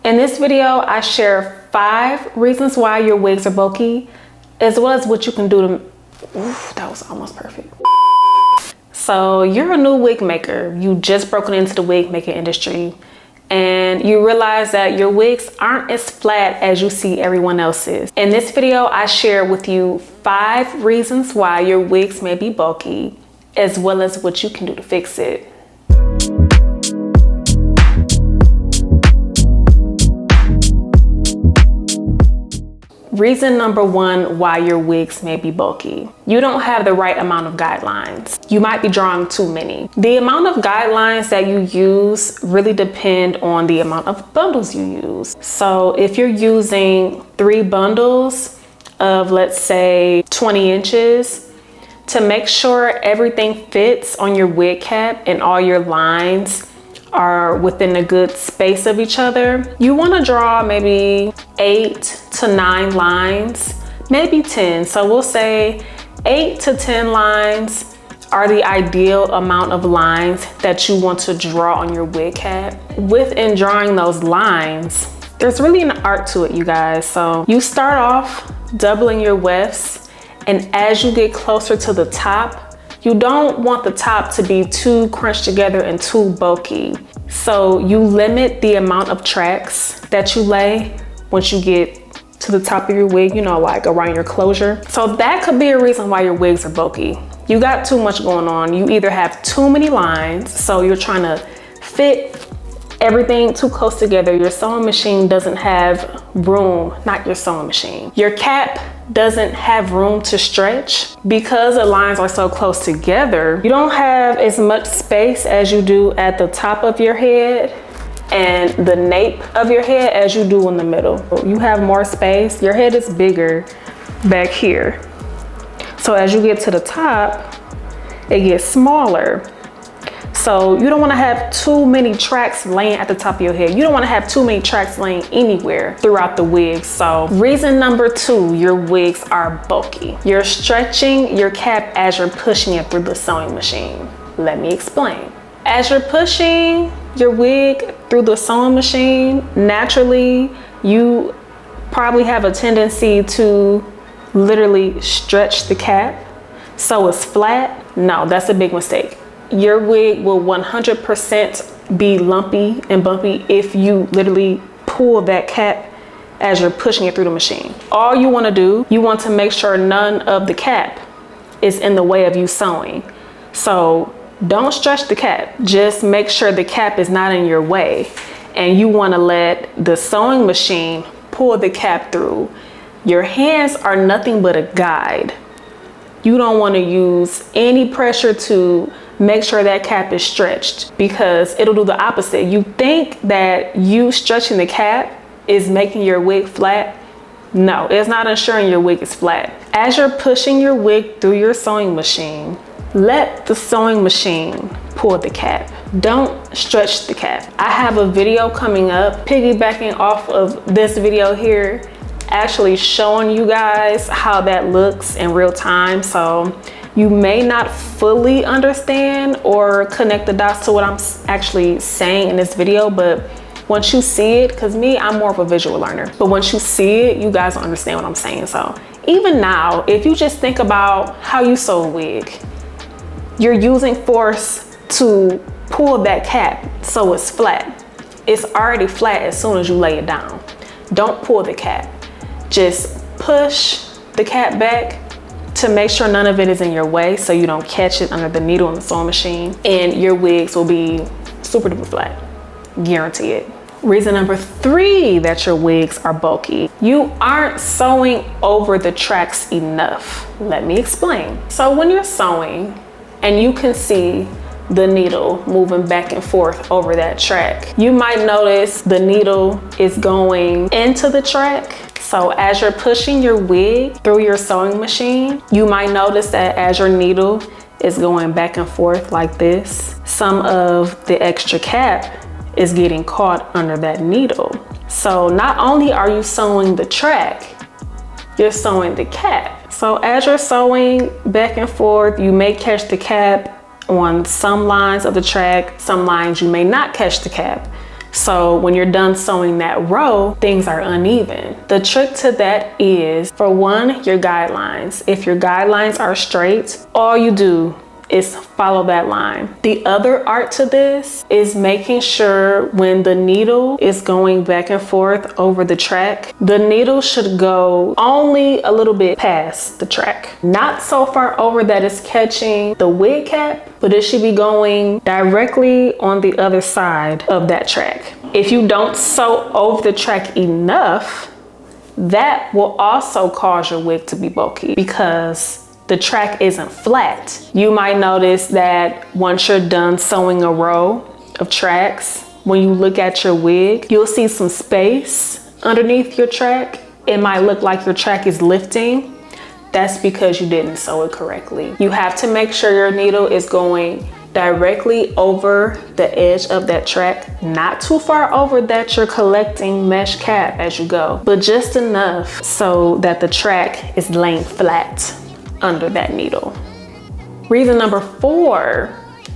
In this video, I share 5 reasons why your wigs are bulky, as well as what you can do to, that was almost perfect. So you're a new wig maker. You just broken into the wig making industry and you realize that your wigs aren't as flat as you see everyone else's. In this video, I share with you 5 reasons why your wigs may be bulky, as well as what you can do to fix it. Reason number 1 why your wigs may be bulky. You don't have the right amount of guidelines. You might be drawing too many. The amount of guidelines that you use really depend on the amount of bundles you use. So if you're using 3 bundles of, let's say, 20 inches, to make sure everything fits on your wig cap and all your lines are within a good space of each other, you want to draw maybe 8 to 9 lines, maybe 10. So we'll say 8 to 10 lines are the ideal amount of lines that you want to draw on your wig cap. Within drawing those lines, there's really an art to it, you guys. So you start off doubling your wefts, and as you get closer to the top, you don't want the top to be too crunched together and too bulky. So you limit the amount of tracks that you lay once you get to the top of your wig, you know, like around your closure. So that could be a reason why your wigs are bulky. You got too much going on. You either have too many lines, so you're trying to fit everything too close together. Your sewing machine doesn't have room, not your sewing machine. Your cap doesn't have room to stretch because the lines are so close together. You don't have as much space as you do at the top of your head and the nape of your head as you do in the middle. You have more space. Your head is bigger back here. So as you get to the top, it gets smaller. So you don't want to have too many tracks laying at the top of your head. You don't want to have too many tracks laying anywhere throughout the wig. So reason number 2, your wigs are bulky. You're stretching your cap as you're pushing it through the sewing machine. Let me explain. As you're pushing your wig through the sewing machine, naturally, you probably have a tendency to literally stretch the cap so it's flat. No, that's a big mistake. Your wig will 100% be lumpy and bumpy if you literally pull that cap as you're pushing it through the machine. All you want to do, you want to make sure none of the cap is in the way of you sewing. So don't stretch the cap. Just make sure the cap is not in your way. And you want to let the sewing machine pull the cap through. Your hands are nothing but a guide. You don't want to use any pressure to make sure that cap is stretched, because it'll do the opposite. You think that you stretching the cap is making your wig flat. No, it's not ensuring your wig is flat. As you're pushing your wig through your sewing machine, let the sewing machine pull the cap. Don't stretch the cap. I have a video coming up piggybacking off of this video here, actually showing you guys how that looks in real time. So you may not fully understand or connect the dots to what I'm actually saying in this video, but once you see it, because me, I'm more of a visual learner, but once you see it, you guys will understand what I'm saying. So even now, if you just think about how you sew a wig, you're using force to pull that cap so it's flat. It's already flat as soon as you lay it down. Don't pull the cap. Just push the cap back to make sure none of it is in your way so you don't catch it under the needle in the sewing machine, and your wigs will be super duper flat. Guarantee it. Reason number 3 that your wigs are bulky. You aren't sewing over the tracks enough. Let me explain. So when you're sewing and you can see the needle moving back and forth over that track, you might notice the needle is going into the track. So as you're pushing your wig through your sewing machine, you might notice that as your needle is going back and forth like this, some of the extra cap is getting caught under that needle. So not only are you sewing the track, you're sewing the cap. So as you're sewing back and forth, you may catch the cap on some lines of the track, some lines you may not catch the cap. So when you're done sewing that row, things are uneven. The trick to that is, for one, your guidelines. If your guidelines are straight, all you do is follow that line. The other art to this is making sure when the needle is going back and forth over the track, the needle should go only a little bit past the track. Not so far over that it's catching the wig cap, but it should be going directly on the other side of that track. If you don't sew over the track enough, that will also cause your wig to be bulky because the track isn't flat. You might notice that once you're done sewing a row of tracks, when you look at your wig, you'll see some space underneath your track. It might look like your track is lifting. That's because you didn't sew it correctly. You have to make sure your needle is going directly over the edge of that track, not too far over that you're collecting mesh cap as you go, but just enough so that the track is laying flat under that needle. Reason number 4,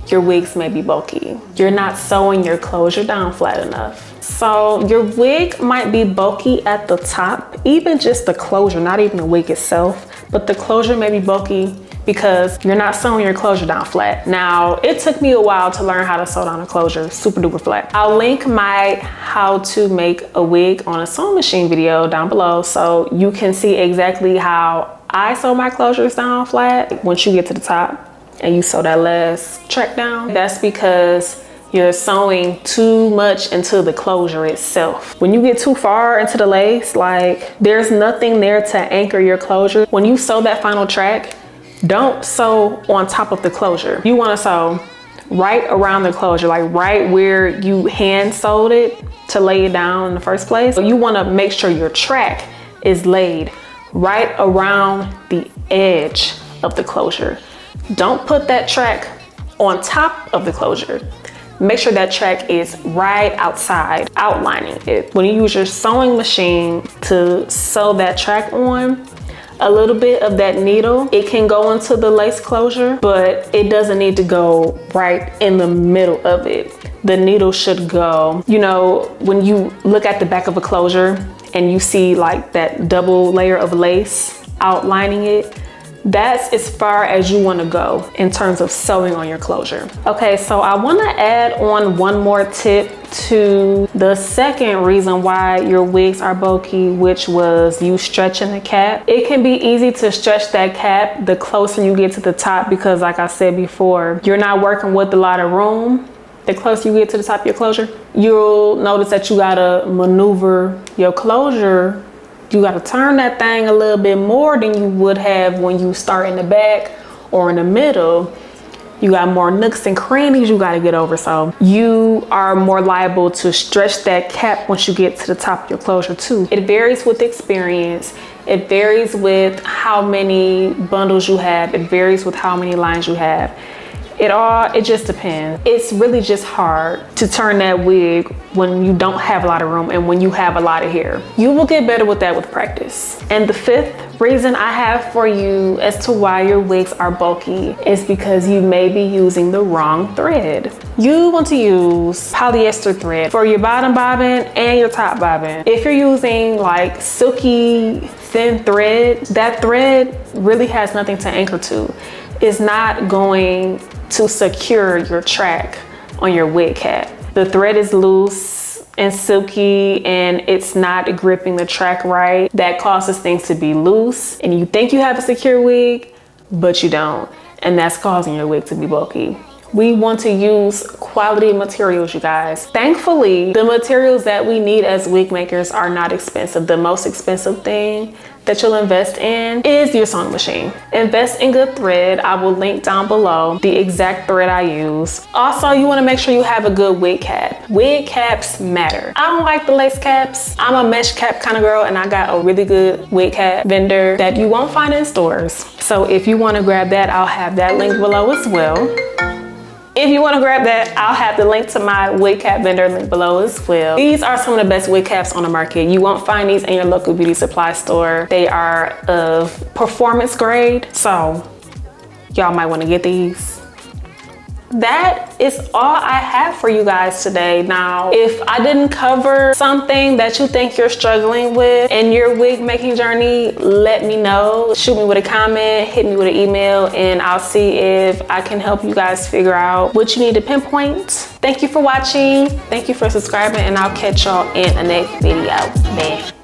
your wigs may be bulky. You're not sewing your closure down flat enough. So your wig might be bulky at the top, even just the closure, not even the wig itself, but the closure may be bulky because you're not sewing your closure down flat. Now, it took me a while to learn how to sew down a closure super duper flat. I'll link my how to make a wig on a sewing machine video down below so you can see exactly how I sew my closures down flat. Once you get to the top and you sew that last track down, that's because you're sewing too much into the closure itself. When you get too far into the lace, like there's nothing there to anchor your closure. When you sew that final track, don't sew on top of the closure. You wanna sew right around the closure, like right where you hand sewed it to lay it down in the first place. So you wanna make sure your track is laid right around the edge of the closure. Don't put that track on top of the closure. Make sure that track is right outside, outlining it. When you use your sewing machine to sew that track on, a little bit of that needle, it can go into the lace closure, but it doesn't need to go right in the middle of it. The needle should go, you know, when you look at the back of a closure and you see like that double layer of lace outlining it, that's as far as you want to go in terms of sewing on your closure. Okay, so I want to add on one more tip to the second reason why your wigs are bulky, which was you stretching the cap. It can be easy to stretch that cap the closer you get to the top because, like I said before, you're not working with a lot of room. The closer you get to the top of your closure, you'll notice that you gotta maneuver your closure. You gotta turn that thing a little bit more than you would have when you start in the back or in the middle. You got more nooks and crannies you gotta get over. So you are more liable to stretch that cap once you get to the top of your closure too. It varies with experience. It varies with how many bundles you have. It varies with how many lines you have. It just depends. It's really just hard to turn that wig when you don't have a lot of room and when you have a lot of hair. You will get better with that with practice. And the 5th reason I have for you as to why your wigs are bulky is because you may be using the wrong thread. You want to use polyester thread for your bottom bobbin and your top bobbin. If you're using like silky thin thread, that thread really has nothing to anchor to. It's not going to secure your track on your wig cap. The thread is loose and silky and it's not gripping the track right. That causes things to be loose and you think you have a secure wig, but you don't. And that's causing your wig to be bulky. We want to use quality materials, you guys. Thankfully, the materials that we need as wig makers are not expensive. The most expensive thing that you'll invest in is your sewing machine. Invest in good thread. I will link down below the exact thread I use. Also, you want to make sure you have a good wig cap. Wig caps matter. I don't like the lace caps. I'm a mesh cap kind of girl and I got a really good wig cap vendor that you won't find in stores. So if you want to grab that, I'll have that link below as well. If you want to grab that, I'll have the link to my wig cap vendor link below as well. These are some of the best wig caps on the market. You won't find these in your local beauty supply store. They are of performance grade, so y'all might want to get these. that is all I have for you guys today. Now, if I didn't cover something that you think you're struggling with in your wig making journey, let me know. Shoot me with a comment, hit me with an email, and I'll see if I can help you guys figure out what you need to pinpoint. Thank you for watching. Thank you for subscribing, and I'll catch y'all in the next video. Bye.